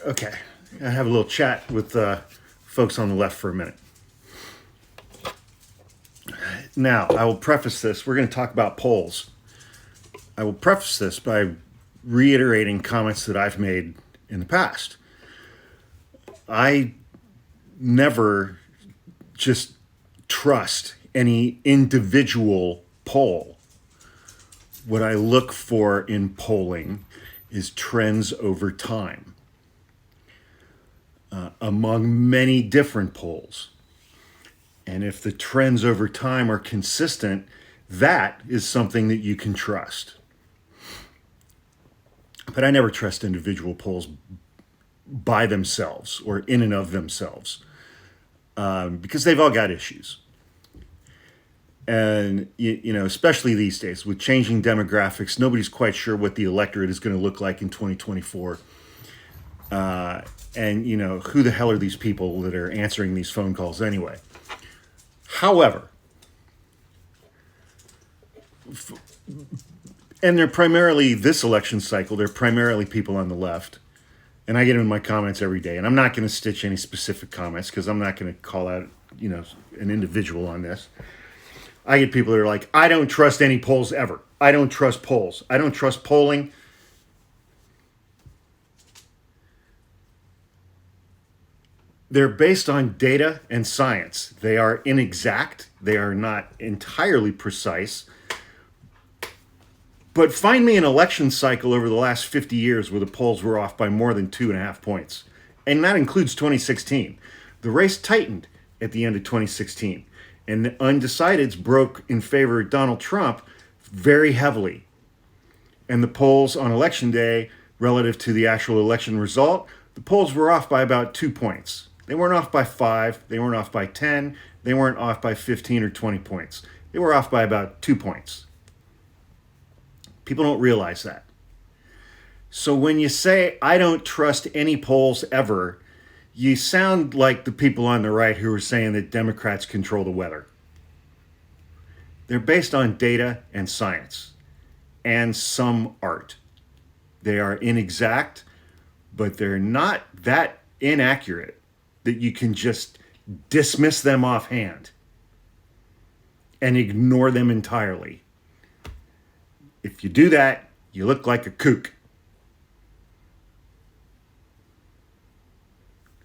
Okay, I have a little chat with folks on the left for a minute. Now, I will preface this. We're going to talk about polls. I will preface this by reiterating comments that I've made in the past. I never just trust any individual poll. What I look for in polling is trends over time among many different polls. And if the trends over time are consistent, that is something that you can trust. But I never trust individual polls by themselves or in and of themselves because they've all got issues. And, especially these days with changing demographics, nobody's quite sure what the electorate is going to look like in 2024. And, who the hell are these people that are answering these phone calls anyway? However, and they're primarily, this election cycle, they're primarily people on the left. And I get in my comments every day. And I'm not going to stitch any specific comments because I'm not going to call out, an individual on this. I get people that are like, I don't trust any polls ever. I don't trust polls. I don't trust polling. They're based on data and science. They are inexact. They are not entirely precise. But find me an election cycle over the last 50 years where the polls were off by more than 2.5 points. And that includes 2016. The race tightened at the end of 2016. And the undecideds broke in favor of Donald Trump very heavily. And the polls on election day, relative to the actual election result, the polls were off by about 2 points. They weren't off by 5. They weren't off by 10. They weren't off by 15 or 20 points. They were off by about 2 points. People don't realize that. So when you say, I don't trust any polls ever, you sound like the people on the right who are saying that Democrats control the weather. They're based on data and science and some art. They are inexact, but they're not that inaccurate that you can just dismiss them offhand and ignore them entirely. If you do that, you look like a kook.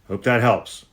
Hope that helps.